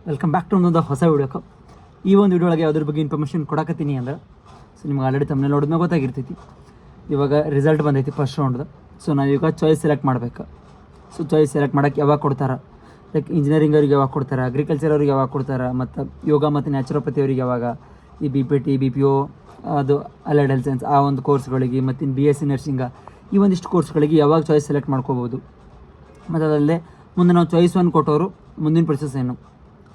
Welcome back to ಒಂದು ಹೊಸ ವಿಡಿಯೋಕ್ಕೆ. ಈ ಒಂದು ವಿಡಿಯೋ ಒಳಗೆ ಅದ್ರ ಬಗ್ಗೆ ಇನ್ಫಾರ್ಮೇಷನ್ ಕೊಡಕತ್ತೀನಿ ಅಂದ್ರೆ ಸೊ ನಿಮ್ಗೆ ಆಲ್ರೆಡಿ ತಮ್ಮನೆ ನೋಡಿದ್ಮೇಲೆ ಗೊತ್ತಾಗಿರ್ತೈತಿ. ಇವಾಗ ರಿಸಲ್ಟ್ ಬಂದೈತಿ ಫಸ್ಟ್ ರೌಂಡ್ದು. ಸೊ ನಾವೀಗ ಚಾಯ್ಸ್ ಸೆಲೆಕ್ಟ್ ಮಾಡ್ಬೇಕು. ಸೊ ಚಾಯ್ಸ್ ಸೆಲೆಕ್ಟ್ ಮಾಡೋಕ್ಕೆ ಯಾವಾಗ ಕೊಡ್ತಾರೆ, ಲೈಕ್ ಇಂಜಿನಿಯರಿಂಗ್ ಅವ್ರಿಗೆ ಯಾವಾಗ ಕೊಡ್ತಾರೆ, ಅಗ್ರಿಕಲ್ಚರ್ ಅವ್ರಿಗೆ ಯಾವಾಗ ಕೊಡ್ತಾರೆ, ಮತ್ತು ಯೋಗ ಮತ್ತು ನ್ಯಾಚುರೋಪತಿ ಅವ್ರಿಗೆ ಯಾವಾಗ, ಈ BPT BPO ಅದು ಅಲೈಡ್ ಹೆಲ್ತ್ ಸೈನ್ಸ್ ಆ ಒಂದು ಕೋರ್ಸ್ಗಳಿಗೆ, ಮತ್ತು ಇನ್ನು BSc ನರ್ಸಿಂಗ ಈ ಒಂದಿಷ್ಟು ಕೋರ್ಸ್ಗಳಿಗೆ ಯಾವಾಗ ಚಾಯ್ಸ್ ಸೆಲೆಕ್ಟ್ ಮಾಡ್ಕೋಬೋದು. ಮತ್ತು ಅದಲ್ಲದೆ ಮುಂದೆ ನಾವು ಚಾಯ್ಸ್ 1 ಕೊಟ್ಟವರು ಮುಂದಿನ ಪ್ರೊಸೆಸ್ ಏನು,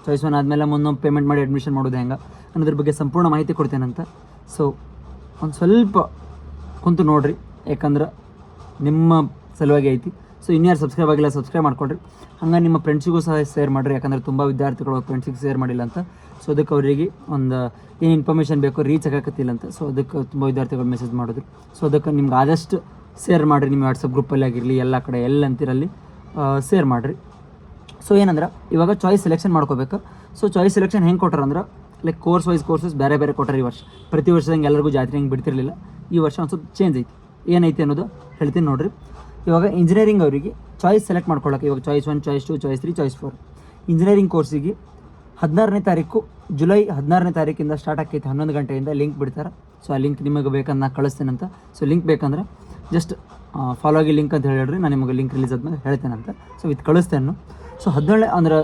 ಚಾಯ್ಸ್ 1 ಆದಮೇಲೆ ಮುಂದೆ ಪೇಮೆಂಟ್ ಮಾಡಿ ಅಡ್ಮಿಷನ್ ಮಾಡೋದು ಹೆಂಗೆ ಅನ್ನೋದ್ರ ಬಗ್ಗೆ ಸಂಪೂರ್ಣ ಮಾಹಿತಿ ಕೊಡ್ತೇನಂತ. ಸೊ ಒಂದು ಸ್ವಲ್ಪ ಕುಂತು ನೋಡಿರಿ, ಯಾಕಂದ್ರೆ ನಿಮ್ಮ ಸಲುವಾಗಿ ಐತಿ. ಸೊ ಇನ್ಯಾರು ಸಬ್ಸ್ಕ್ರೈಬ್ ಆಗಿಲ್ಲ ಸಬ್ಸ್ಕ್ರೈಬ್ ಮಾಡ್ಕೊಡ್ರಿ. ಹಂಗೆ ನಿಮ್ಮ ಫ್ರೆಂಡ್ಸಿಗೂ ಸಹ ಶೇರ್ ಮಾಡಿರಿ, ಯಾಕಂದರೆ ತುಂಬ ವಿದ್ಯಾರ್ಥಿಗಳು ಫ್ರೆಂಡ್ಸಿಗೆ ಶೇರ್ ಮಾಡಿಲ್ಲ ಅಂತ. ಸೊ ಅದಕ್ಕೆ ಅವರಿಗೆ ಒಂದು ಏನು ಇನ್ಫಾರ್ಮೇಷನ್ ಬೇಕೋ ರೀಚ್ ಆಗೋಕತ್ತಿಲ್ಲ ಅಂತ. ಸೊ ಅದಕ್ಕೆ ತುಂಬ ವಿದ್ಯಾರ್ಥಿಗಳು ಮೆಸೇಜ್ ಮಾಡಿದ್ರು. ಸೊ ಅದಕ್ಕೆ ನಿಮ್ಗೆ ಆದಷ್ಟು ಶೇರ್ ಮಾಡಿರಿ, ನಿಮ್ಮ ವಾಟ್ಸಪ್ ಗ್ರೂಪಲ್ಲಿ ಆಗಿರಲಿ, ಎಲ್ಲ ಕಡೆ ಎಲ್ಲಂತಿರಲ್ಲಿ ಶೇರ್ ಮಾಡಿರಿ. ಸೊ ಏನಂದ್ರೆ ಇವಾಗ ಚಾಯ್ಸ್ ಸೆಲೆಕ್ಷನ್ ಮಾಡ್ಕೋಬೇಕು. ಸೊ ಚಾಯ್ಸ್ ಸೆಲೆಕ್ಷನ್ ಹೆಂಗೆ ಕೊಟ್ಟಾರಂದ್ರೆ ಲೈಕ್ ಕೋರ್ಸಸ್ ಬೇರೆ ಬೇರೆ ಕೊಟ್ಟಾರೆ ಈ ವರ್ಷ. ಪ್ರತಿ ವರ್ಷದಂಗೆ ಎಲ್ಲರಿಗೂ ಜಾತ್ರೆ ಹೆಂಗೆ ಬಿಡ್ತಿರಲಿಲ್ಲ, ಈ ವರ್ಷ ಒಂದು ಸ್ವಲ್ಪ ಚೇಂಜ್ ಐತಿ. ಏನೈತಿ ಅನ್ನೋದು ಹೇಳ್ತೀನಿ ನೋಡಿರಿ. ಇವಾಗ ಇಂಜಿನಿಯರಿಂಗ್ ಅವರಿಗೆ ಚಾಯ್ಸ್ ಸೆಲೆಕ್ಟ್ ಮಾಡ್ಕೊಳ್ಳೋಕೆ ಇವಾಗ choice 1, choice 2, choice 3, choice 4 engineering ಕೋರ್ಸಿಗೆ 16ನೇ ತಾರೀಕು ಜುಲೈ 16ನೇ ತಾರೀಕಿಂದ ಸ್ಟಾರ್ಟ್ ಆಕೈತಿ. 11 ಗಂಟೆಯಿಂದ ಲಿಂಕ್ ಬಿಡ್ತಾರೆ. ಸೊ ಆ ಲಿಂಕ್ ನಿಮಗೆ ಬೇಕಂದ್ರೆ ನಾನು ಕಳಿಸ್ತೇನಂತ. ಸೊ ಲಿಂಕ್ ಬೇಕಂದ್ರೆ ಜಸ್ಟ್ ಫಾಲೋ ಆಗಿ ಲಿಂಕ್ ಅಂತ ಹೇಳಿಡ್ರಿ, ನಾನು ನಿಮಗೆ ಲಿಂಕ್ ರಿಲೀಸ್ ಆದ್ಮೇಲೆ ಹೇಳ್ತೇನಂತ. ಸೊ ಇದು ಕಳಿಸ್ತೇನೆ. ಸೊ 17 ಅಂದ್ರೆ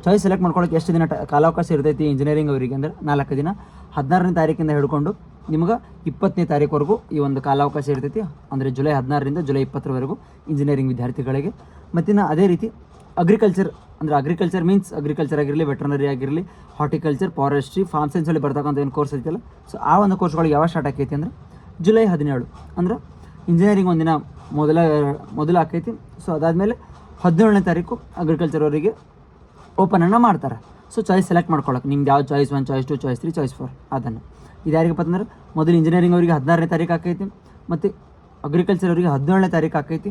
ಚಾಯ್ಸ್ ಸೆಲೆಕ್ಟ್ ಮಾಡ್ಕೊಳ್ಳೋಕೆ ಎಷ್ಟು ದಿನ ಕಾಲಾವಕಾಶ ಇರ್ತೈತಿ ಇಂಜಿನಿಯರಿಂಗ್ ಅವರಿಗೆ ಅಂದರೆ 4 ದಿನ. 16ನೇ ತಾರೀಕಿಂದ ಹಿಡ್ಕೊಂಡು ನಿಮ್ಗೆ 20ನೇ ತಾರೀಕುವರೆಗೂ ಈ ಒಂದು ಕಾಲಾವಕಾಶ ಇರ್ತೈತಿ. ಅಂದರೆ ಜುಲೈ 16ರಿಂದ ಜುಲೈ 20ರವರೆಗೂ ಇಂಜಿನಿಯರಿಂಗ್ ವಿದ್ಯಾರ್ಥಿಗಳಿಗೆ. ಮತ್ತಿನ್ನು ಅದೇ ರೀತಿ ಅಗ್ರಿಕಲ್ಚರ್ ಮೀನ್ಸ್ ಅಗ್ರಿಕಲ್ಚರ್ ಆಗಿರಲಿ, ವೆಟರ್ನರಿ ಆಗಿರಲಿ, ಹಾರ್ಟಿಕಲ್ಚರ್, ಫಾರೆಸ್ಟ್ರಿ, ಫಾರ್ಮ್ ಸೈನ್ಸಲ್ಲಿ ಬರ್ತಕ್ಕಂಥ ಏನು ಕೋರ್ಸ್ ಐತಲ್ಲ, ಸೊ ಆ ಒಂದು ಕೋರ್ಸ್ಗಳಿಗೆ ಯಾವಾಗ ಸ್ಟಾರ್ಟ್ ಆಕೈತಿ ಅಂದರೆ ಜುಲೈ 17 ಅಂದ್ರೆ ಇಂಜಿನಿಯರಿಂಗ್ ಒಂದಿನ ಮೊದಲು ಆಕೈತಿ. ಸೊ ಅದಾದಮೇಲೆ 17ನೇ ತಾರೀಕು ಅಗ್ರಿಕಲ್ಚರ್ ಅವರಿಗೆ ಓಪನನ್ನು ಮಾಡ್ತಾರೆ. ಸೊ ಚಾಯ್ಸ್ ಸೆಲೆಕ್ಟ್ ಮಾಡ್ಕೊಳ್ಳೋಕೆ ನಿಮ್ದು ಯಾವ ಚಾಯ್ಸ್ 1, ಚಾಯ್ಸ್ 2, ಚಾಯ್ಸ್ 3, ಚಾಯ್ಸ್ 4 ಅದನ್ನು. ಇದು ಯಾರಿಗಪ್ಪ ಅಂದ್ರೆ ಮೊದಲು ಇಂಜಿನಿಯರಿಂಗ್ ಅವರಿಗೆ 16ನೇ ತಾರೀಕು ಆಕೈತಿ, ಮತ್ತು ಅಗ್ರಿಕಲ್ಚರ್ ಅವರಿಗೆ 17ನೇ ತಾರೀಕು ಆಕೈತಿ,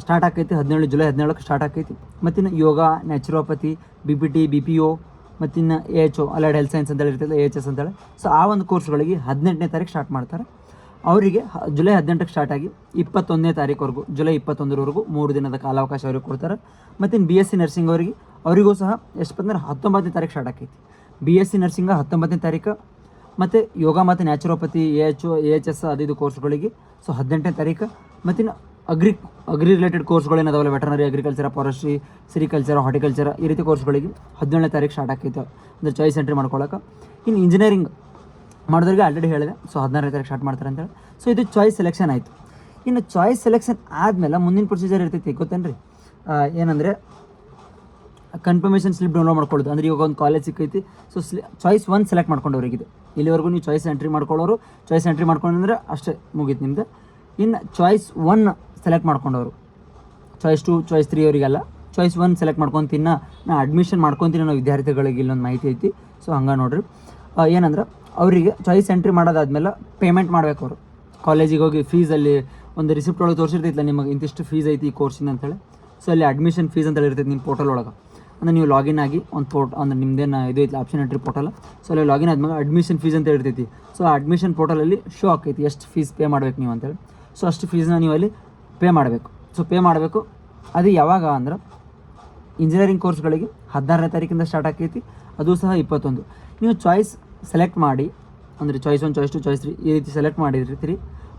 ಸ್ಟಾರ್ಟ್ ಆಕೈತಿ. ಜುಲೈ 17ಕ್ಕೆ ಸ್ಟಾರ್ಟ್ ಆಕೈತಿ. ಮತ್ತಿನ್ನು ಯೋಗ, ನ್ಯಾಚುರೋಪತಿ, BPT BPO, ಮತ್ತಿನ್ನು AHO ಅಲೈಡ್ ಹೆಲ್ತ್ ಸೈನ್ಸ್ ಅಂತೇಳಿ ಇರ್ತದೆ, AHS ಅಂತೇಳಿ. ಸೊ ಆ ಒಂದು ಕೋರ್ಸ್ಗಳಿಗೆ 18ನೇ ತಾರೀಕು ಸ್ಟಾರ್ಟ್ ಮಾಡ್ತಾರೆ. ಅವರಿಗೆ ಜುಲೈ 18ಕ್ಕೆ ಸ್ಟಾರ್ಟ್ ಆಗಿ 21ನೇ ತಾರೀಕುವರೆಗೂ, ಜುಲೈ 21ರವರೆಗೂ 3 ದಿನದ ಕಾಲಾವಕಾಶ ಅವ್ರಿಗೆ ಕೊಡ್ತಾರೆ. ಮತ್ತು ಇನ್ನು BSc ನರ್ಸಿಂಗ್ ಅವರಿಗೂ ಸಹ ಎಷ್ಟು ಬಂದ್ರೆ 19ನೇ ತಾರೀಕು ಸ್ಟಾರ್ಟ್ ಆಕೈತಿ. BSc ನರ್ಸಿಂಗ 19ನೇ ತಾರೀಕು, ಮತ್ತು ಯೋಗ ಮತ್ತು ನ್ಯಾಚುರೋಪತಿ, AHO AHS ಅದು ಕೋರ್ಸ್ಗಳಿಗೆ ಸೊ 18ನೇ ತಾರೀಕು. ಮತ್ತಿನ್ನು ಅಗ್ರಿ ರಿಲೇಟೆಡ್ ಕೋರ್ಸ್ಗಳೇನದಾವಲ್ಲ, veterinary, agriculture, forestry, sericulture, horticulture ಈ ರೀತಿ ಕೋರ್ಸ್ಗಳಿಗೆ 17ನೇ ತಾರೀಕು ಸ್ಟಾರ್ಟ್ ಆಕೈತೆ ಅಂದರೆ ಚಾಯ್ಸ್ ಎಂಟ್ರಿ ಮಾಡ್ಕೊಳ್ಳೋಕೆ. ಇನ್ನು ಇಂಜಿನಿಯರಿಂಗ್ ಮಾಡೋದ್ರಿಗೆ ಆಲ್ರೆಡಿ ಹೇಳಿದೆ, ಸೊ 16ನೇ ತಾರೀಕು ಸ್ಟಾರ್ಟ್ ಮಾಡ್ತಾರೆ ಅಂತೇಳಿ. ಸೊ ಇದು ಚಾಯ್ಸ್ ಸೆಲೆಕ್ಷನ್ ಆಯಿತು. ಇನ್ನು ಚಾಯ್ಸ್ ಸೆಲೆಕ್ಷನ್ ಆದಮೇಲೆ ಮುಂದಿನ ಪ್ರೊಸೀಜರ್ ಇರ್ತೈತಿ ಗೊತ್ತೇನು ರೀ, ಏನಂದರೆ ಕನ್ಫರ್ಮೇಷನ್ ಸ್ಲಿಪ್ ಡೌನ್ಲೋಡ್ ಮಾಡ್ಕೊಳ್ಳೋದು. ಅಂದರೆ ಇವಾಗ ಒಂದು ಕಾಲೇಜ್ ಸಿಕ್ಕೈತಿ, ಸೊ ಚಾಯ್ಸ್ 1 ಸೆಲೆಕ್ಟ್ ಮಾಡ್ಕೊಂಡವ್ರಿಗಿದೆ. ಇಲ್ಲಿವರೆಗೂ ನೀವು ಚಾಯ್ಸ್ ಎಂಟ್ರಿ ಮಾಡ್ಕೊಳ್ಳೋರು ಚಾಯ್ಸ್ ಎಂಟ್ರಿ ಮಾಡ್ಕೊಂಡ್ರೆ ಅಷ್ಟೇ ಮುಗೀತು ನಿಮ್ದು. ಇನ್ನು ಚಾಯ್ಸ್ 1 ಸೆಲೆಕ್ಟ್ ಮಾಡ್ಕೊಂಡವರು, ಚಾಯ್ಸ್ 2, ಚಾಯ್ಸ್ 3 ಅವರಿಗೆಲ್ಲ ಚಾಯ್ಸ್ 1 ಸೆಲೆಕ್ಟ್ ಮಾಡ್ಕೊತೀನಿ. ನಾನು ಅಡ್ಮಿಷನ್ ಮಾಡ್ಕೊತೀನಿ ಅನ್ನೋ ವಿದ್ಯಾರ್ಥಿಗಳಿಗೆ ಇಲ್ಲೊಂದು ಮಾಹಿತಿ ಐತಿ. ಸೊ ಹಂಗೆ ನೋಡಿರಿ, ಏನಂದ್ರೆ ಅವರಿಗೆ ಚಾಯ್ಸ್ ಎಂಟ್ರಿ ಮಾಡೋದಾದ್ಮೇಲೆ ಪೇಮೆಂಟ್ ಮಾಡ್ಬೇಕು. ಅವರು ಕಾಲೇಜಿಗೆ ಹೋಗಿ ಫೀಸಲ್ಲಿ ಒಂದು ರಿಸಿಪ್ಟ್ ಒಳಗೆ ತೋರಿಸಿರ್ತೈತಿಲ್ಲ, ನಿಮಗೆ ಇಂತಿಷ್ಟು ಫೀಸ್ ಐತಿ ಈ ಕೋರ್ಸಿನ ಅಂತೇಳಿ. ಸೊ ಅಲ್ಲಿ ಅಡ್ಮಿಷನ್ ಫೀಸ್ ಅಂತೇಳಿ ಇರ್ತೈತಿ ನಿಮ್ಮ ಪೋರ್ಟಲ್ ಒಳಗೆ. ಅಂದರೆ ನೀವು ಲಾಗಿನ್ ಆಗಿ ಒಂದು ಅಂದರೆ ನಿಮ್ಮದೇನು ಇದು ಐತಿ ಆಪ್ಷನ್ ಎಂಟ್ರಿ ಪೋರ್ಟಲ್. ಸೊ ಅಲ್ಲಿ ಲಾಗಿನ್ ಆದ್ಮೇಲೆ ಅಡ್ಮಿಷನ್ ಫೀಸ್ ಅಂತ ಇರ್ತೈತಿ. ಸೊ ಆ ಅಡ್ಮಿಷನ್ ಪೋರ್ಟಲಲ್ಲಿ ಶೋ ಆಕೈತಿ ಎಷ್ಟು ಫೀಸ್ ಪೇ ಮಾಡ್ಬೇಕು ನೀವು ಅಂತೇಳಿ. ಸೊ ಅಷ್ಟು ಫೀಸ್ನ ನೀವು ಅಲ್ಲಿ ಪೇ ಮಾಡಬೇಕು. ಸೊ ಪೇ ಮಾಡಬೇಕು. ಅದು ಯಾವಾಗ ಅಂದ್ರೆ ಇಂಜಿನಿಯರಿಂಗ್ ಕೋರ್ಸ್ಗಳಿಗೆ 16ನೇ ತಾರೀಕಿಂದ ಸ್ಟಾರ್ಟ್ ಆಕೈತಿ, ಅದು ಸಹ 21. ನೀವು ಚಾಯ್ಸ್ ಸೆಲೆಕ್ಟ್ ಮಾಡಿ ಅಂದರೆ ಚಾಯ್ಸ್ 1, ಚಾಯ್ಸ್ 2, ಚಾಯ್ಸ್ 3 ಈ ರೀತಿ ಸೆಲೆಕ್ಟ್ ಮಾಡಿರ್ತೀರಿ.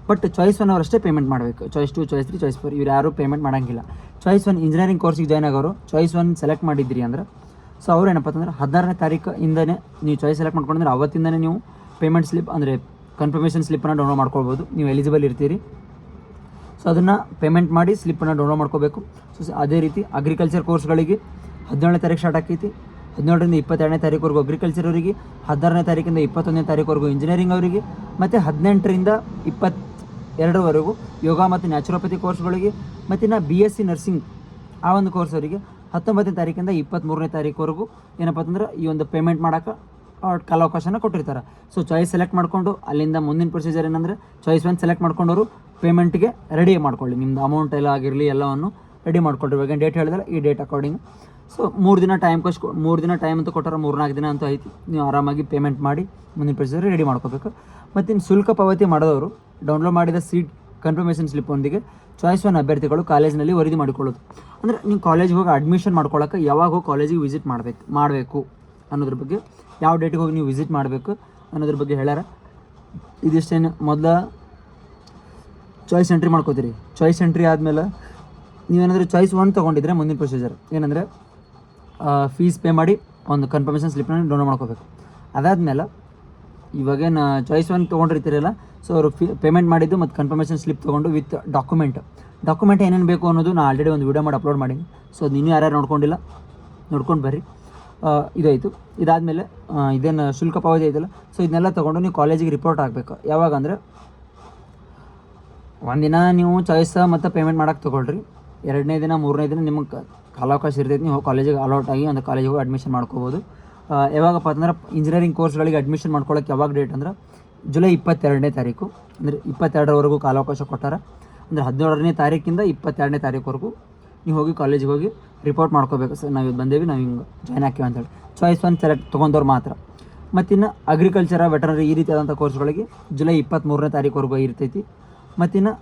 ಬಟ್ ಚಾಯ್ಸ್ 1 ಅವರಷ್ಟೇ ಪೇಮೆಂಟ್ ಮಾಡಬೇಕು. ಚಾಯ್ಸ್ 2, ಚಾಯ್ಸ್ 3, ಚಾಯ್ಸ್ 4 ಇವ್ರು ಯಾರೂ ಪೇಮೆಂಟ್ ಮಾಡೋಂಗಿಲ್ಲ. ಚಾಯ್ಸ್ 1 ಇಂಜಿನಿಯರಿಂಗ್ ಕೋರ್ಸಿಗೆ ಜಾಯ್ನ್ ಆಗೋರು ಚಾಯ್ಸ್ 1 ಸೆಲೆಕ್ಟ್ ಮಾಡಿದ್ರಿ ಅಂದ್ರೆ ಸೊ ಅವ್ರು ಏನಪ್ಪ ಅಂತಂದ್ರೆ 16ನೇ ತಾರೀಕಿಂದನೇ ನೀವು ಚಾಯ್ಸ್ ಸೆಲೆಕ್ಟ್ ಮಾಡ್ಕೊಂಡ್ರೆ ಅವತ್ತಿಂದನೇ ನೀವು ಪೇಮೆಂಟ್ ಸ್ಲಿಪ್ ಅಂದರೆ ಕನ್ಫರ್ಮೇಷನ್ ಸ್ಲಿಪ್ಪನ್ನು ಡೌನ್ಲೋಡ್ ಮಾಡ್ಕೊಳ್ಬೋದು. ನೀವು ಎಲಿಜಿಬಲ್ ಇರ್ತೀರಿ. ಸೊ ಅದನ್ನು ಪೇಮೆಂಟ್ ಮಾಡಿ ಸ್ಲಿಪ್ಪನ್ನು ಡೌನ್ಲೋಡ್ ಮಾಡ್ಕೋಬೇಕು. ಸೊ ಅದೇ ರೀತಿ ಅಗ್ರಿಕಲ್ಚರ್ ಕೋರ್ಸ್ಗಳಿಗೆ 17ನೇ ತಾರೀಕು ಸ್ಟಾರ್ಟ್ ಆಕೈತಿ. 17ರಿಂದ 22ನೇ ತಾರೀಕುವರೆಗೂ ಅಗ್ರಿಕಲ್ಚರ್ ಅವರಿಗೆ, 16ನೇ ತಾರೀಕಿಂದ 21ನೇ ತಾರೀಕುವರೆಗೂ ಇಂಜಿನಿಯರಿಂಗ್ ಅವರಿಗೆ, ಮತ್ತು 18ರಿಂದ 22ರವರೆಗೂ ಯೋಗ ಮತ್ತು ನ್ಯಾಚುರೋಪತಿ ಕೋರ್ಸ್ಗಳಿಗೆ, ಮತ್ತಿನ್ನು BSc ನರ್ಸಿಂಗ್ ಆ ಒಂದು ಕೋರ್ಸ್ ಅವರಿಗೆ 19ನೇ ತಾರೀಕಿಂದ 23ನೇ ತಾರೀಕುವರೆಗೂ ಏನಪ್ಪ ಅಂತಂದ್ರೆ ಈ ಒಂದು ಪೇಮೆಂಟ್ ಮಾಡೋಕೆ ಕಾಲಾವಕಾಶನ ಕೊಟ್ಟಿರ್ತಾರೆ. ಸೊ ಚಾಯ್ಸ್ ಸೆಲೆಕ್ಟ್ ಮಾಡಿಕೊಂಡು ಅಲ್ಲಿಂದ ಮುಂದಿನ ಪ್ರೊಸೀಜರ್ ಏನಂದರೆ ಚಾಯ್ಸ್ 1 ಸೆಲೆಕ್ಟ್ ಮಾಡ್ಕೊಂಡವರು ಪೇಮೆಂಟ್ಗೆ ರೆಡಿ ಮಾಡ್ಕೊಳ್ಳಿ. ನಿಮ್ಮದು ಅಮೌಂಟ್ ಎಲ್ಲ ಆಗಿರಲಿ ಎಲ್ಲವನ್ನು ರೆಡಿ ಮಾಡ್ಕೊಳ್ರಿ. ಇವಾಗ ಡೇಟ್ ಹೇಳಿದ್ರೆ ಈ ಡೇಟ್ ಅಕಾರ್ಡಿಂಗ್. ಸೊ 3 ದಿನ ಟೈಮ್ 3 ದಿನ ಟೈಮ್ ಅಂತ ಕೊಟ್ಟಾರ, 3-4 ದಿನ ಅಂತೂ ಐತಿ. ನೀವು ಆರಾಮಾಗಿ ಪೇಮೆಂಟ್ ಮಾಡಿ ಮುಂದಿನ ಪ್ರೊಸೀಜರ್ ರೆಡಿ ಮಾಡ್ಕೋಬೇಕು. ಮತ್ತು ಇನ್ನು ಶುಲ್ಕ ಪಾವತಿ ಮಾಡಿದವರು ಡೌನ್ಲೋಡ್ ಮಾಡಿದ ಕನ್ಫರ್ಮೇಷನ್ ಸ್ಲಿಪ್ಪೊಂದಿಗೆ ಚಾಯ್ಸ್ 1 ಅಭ್ಯರ್ಥಿಗಳು ಕಾಲೇಜಿನಲ್ಲಿ ವರದಿ ಮಾಡಿಕೊಳ್ಳೋದು. ಅಂದರೆ ನೀವು ಕಾಲೇಜಿಗೆ ಹೋಗಿ ಅಡ್ಮಿಷನ್ ಮಾಡ್ಕೊಳ್ಳೋಕೆ ಯಾವಾಗ ಹೋಗಿ ಕಾಲೇಜಿಗೆ ವಿಸಿಟ್ ಮಾಡಬೇಕು ಅನ್ನೋದ್ರ ಬಗ್ಗೆ, ಯಾವ ಡೇಟಿಗೆ ಹೋಗಿ ನೀವು ವಿಸಿಟ್ ಮಾಡಬೇಕು ಅನ್ನೋದ್ರ ಬಗ್ಗೆ ಹೇಳ್ಯಾರ. ಇದಿಷ್ಟೇನು. ಮೊದಲ ಚಾಯ್ಸ್ ಎಂಟ್ರಿ ಮಾಡ್ಕೋತೀರಿ. ಚಾಯ್ಸ್ ಎಂಟ್ರಿ ಆದಮೇಲೆ ನೀವೇನಾದರೂ ಚಾಯ್ಸ್ 1 ತೊಗೊಂಡಿದ್ರೆ ಮುಂದಿನ ಪ್ರೊಸೀಜರ್ ಏನಂದರೆ ಫೀಸ್ ಪೇ ಮಾಡಿ ಒಂದು ಕನ್ಫರ್ಮೇಷನ್ ಸ್ಲಿಪ್ನ ಡೌನ್ಲೋಡ್ ಮಾಡ್ಕೋಬೇಕು. ಅದಾದಮೇಲೆ ಇವಾಗೇನು ಚಾಯ್ಸ್ 1 ತೊಗೊಂಡಿರ್ತೀರಲ್ಲ, ಸೊ ಅವರು ಪೇಮೆಂಟ್ ಮಾಡಿದ್ದು ಮತ್ತು ಕನ್ಫರ್ಮೇಷನ್ ಸ್ಲಿಪ್ ತೊಗೊಂಡು ವಿತ್ ಡಾಕ್ಯುಮೆಂಟ್ ಏನೇನು ಬೇಕು ಅನ್ನೋದು ನಾನು ಆಲ್ರೆಡಿ ಒಂದು ವೀಡಿಯೋ ಮಾಡಿ ಅಪ್ಲೋಡ್ ಮಾಡೀನಿ. ಸೊ ಅದು ಇನ್ನೂ ಯಾರ್ಯಾರು ನೋಡ್ಕೊಂಡಿಲ್ಲ ನೋಡ್ಕೊಂಡು ಬರ್ರಿ. ಇದಾಯಿತು. ಇದಾದಮೇಲೆ ಇದೇನು ಶುಲ್ಕ ಪಾವತಿ ಐತಲ್ಲ, ಸೊ ಇದನ್ನೆಲ್ಲ ತೊಗೊಂಡು ನೀವು ಕಾಲೇಜಿಗೆ ರಿಪೋರ್ಟ್ ಆಗಬೇಕು. ಯಾವಾಗ ಅಂದರೆ ಒಂದಿನ ನೀವು ಚಾಯ್ಸ್ ಮತ್ತು ಪೇಮೆಂಟ್ ಮಾಡೋಕ್ಕೆ ತೊಗೊಳ್ರಿ. 2ನೇ ದಿನ 3ನೇ ದಿನ ನಿಮಗೆ ಕಾಲಾವಕಾಶ ಇರ್ತೈತಿ, ನೀವು ಕಾಲೇಜಿಗೆ ಅಲೌಟ್ ಆಗಿ ಒಂದು ಕಾಲೇಜಿಗೆ ಹೋಗಿ ಅಡ್ಮಿಷನ್ ಮಾಡ್ಕೋಬೋದು. ಯಾವಾಗಪ್ಪ ಅಂತಂದ್ರೆ ಇಂಜಿನಿಯರಿಂಗ್ ಕೋರ್ಸ್ಗಳಿಗೆ ಅಡ್ಮಿಷನ್ ಮಾಡ್ಕೊಳ್ಳೋಕೆ ಯಾವಾಗ ಡೇಟ್ ಅಂದ್ರೆ ಜುಲೈ 22ನೇ ತಾರೀಕು, ಅಂದರೆ 22ರವರೆಗೂ ಕಾಲಾವಕಾಶ ಕೊಟ್ಟಾರ. ಅಂದರೆ 17ನೇ ತಾರೀಕಿಂದ 22ನೇ ತಾರೀಕುವರೆಗೂ ನೀವು ಹೋಗಿ ಕಾಲೇಜಿಗೆ ಹೋಗಿ ರಿಪೋರ್ಟ್ ಮಾಡ್ಕೋಬೇಕು. ಸರ್ ನಾವು ಬಂದೇವಿ, ನಾವು ಹಿಂಗೆ ಜಾಯ್ನ್ ಹಾಕಿವಿ ಅಂತೇಳಿ. ಚಾಯ್ಸ್ 1 ಸೆಲೆಕ್ಟ್ ತೊಗೊಂಡವ್ರು ಮಾತ್ರ. ಮತ್ತಿನ್ನು ಅಗ್ರಿಕಲ್ಚರ, ವೆಟರ್ನರಿ ಈ ರೀತಿಯಾದಂಥ ಕೋರ್ಸ್ಗಳಿಗೆ ಜುಲೈ 23ನೇ ತಾರೀಕುವರೆಗೂ ಇರ್ತೈತಿ. ಮತ್ತಿನ್ನು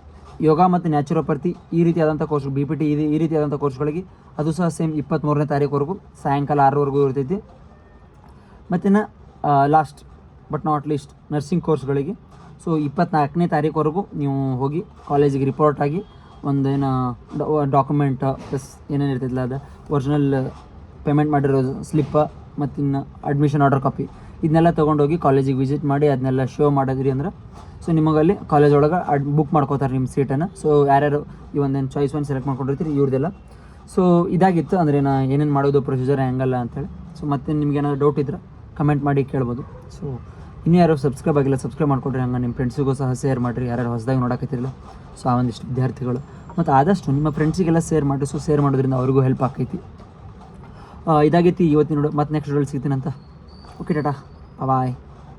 ಯೋಗ ಮತ್ತು ನ್ಯಾಚುರೋಪತಿ ಈ ರೀತಿಯಾದಂಥ ಕೋರ್ಸ್, BPT ಈ ರೀತಿಯಾದಂಥ ಕೋರ್ಸ್ಗಳಿಗೆ ಅದು ಸಹ ಸೇಮ್ 23ನೇ ತಾರೀಕುವರೆಗೂ ಸಾಯಂಕಾಲ 6ರವರೆಗೂ ಇರ್ತೈತಿ. ಮತ್ತಿನ್ನು last but not least nursing ಕೋರ್ಸ್ಗಳಿಗೆ ಸೊ 24ನೇ ತಾರೀಕುವರೆಗೂ ನೀವು ಹೋಗಿ ಕಾಲೇಜಿಗೆ ರಿಪೋರ್ಟ್ ಆಗಿ ಒಂದೇನು ಡಾಕ್ಯುಮೆಂಟ್ ಪ್ಲಸ್ ಏನೇನು ಇರ್ತೈತಿಲ್ಲ ಅದು ಒರಿಜಿನಲ್ ಪೇಮೆಂಟ್ ಮಾಡಿರೋದು ಸ್ಲಿಪ್ಪ ಮತ್ತಿನ್ನು ಅಡ್ಮಿಷನ್ ಆರ್ಡರ್ ಕಾಪಿ ಇದನ್ನೆಲ್ಲ ತೊಗೊಂಡೋಗಿ ಕಾಲೇಜಿಗೆ ವಿಸಿಟ್ ಮಾಡಿ ಅದನ್ನೆಲ್ಲ ಶೋ ಮಾಡಿದ್ರಿ ಅಂದ್ರೆ ಸೊ ನಿಮಗಲ್ಲಿ ಕಾಲೇಜ್ ಒಳಗೆ ಬುಕ್ ಮಾಡ್ಕೋತಾರೆ ನಿಮ್ಮ ಸೀಟನ್ನು. ಸೊ ಯಾರ್ಯಾರು ಈ ಒಂದೇನು ಚಾಯ್ಸ್ 1 ಸೆಲೆಕ್ಟ್ ಮಾಡ್ಕೊಂಡಿರ್ತೀರಿ ಇವ್ರದ್ದೆಲ್ಲ. ಸೊ ಇದಾಗಿತ್ತು ಅಂದರೆ ಏನೇನು ಮಾಡೋದು ಪ್ರೊಸೀಜರ್ ಹೆಂಗಲ್ಲ ಅಂತೇಳಿ. ಸೊ ಮತ್ತೆ ನಿಮ್ಗೆ ಏನಾದರೂ ಡೌಟ್ ಇದ್ರೆ ಕಮೆಂಟ್ ಮಾಡಿ ಕೇಳ್ಬೋದು. ಸೊ ಇನ್ನೂ ಯಾರು ಸಬ್ಸ್ಕ್ರೈಬ್ ಆಗಿಲ್ಲ ಸಬ್ಸ್ಕ್ರೈಬ್ ಮಾಡ್ಕೊಡ್ರಿ. ಹಂಗೆ ನಿಮ್ಮ ಫ್ರೆಂಡ್ಸಿಗೂ ಸಹ ಶೇರ್ ಮಾಡಿರಿ, ಯಾರ್ಯಾರು ಹೊಸದಾಗಿ ನೋಡಕತ್ತಿರಲ್ಲ. ಸೊ ಆ ಒಂದಿಷ್ಟು ವಿದ್ಯಾರ್ಥಿಗಳು ಮತ್ತು ಆದಷ್ಟು ನಿಮ್ಮ ಫ್ರೆಂಡ್ಸಿಗೆಲ್ಲ ಶೇರ್ ಮಾಡಿರಿ. ಸೊ ಶೇರ್ ಮಾಡೋದ್ರಿಂದ ಅವ್ರಿಗೂ ಹೆಲ್ಪ್ ಆಕೈತಿ. ಇದಾಗೈತಿ ಇವತ್ತಿನ ಮತ್ತೆ ನೆಕ್ಸ್ಟ್ ವಿಡಿಯೋಲಿ ಸಿಗ್ತೀನಂತ. ಓಕೆ ಟಾಟಾ ಬಾಯ್.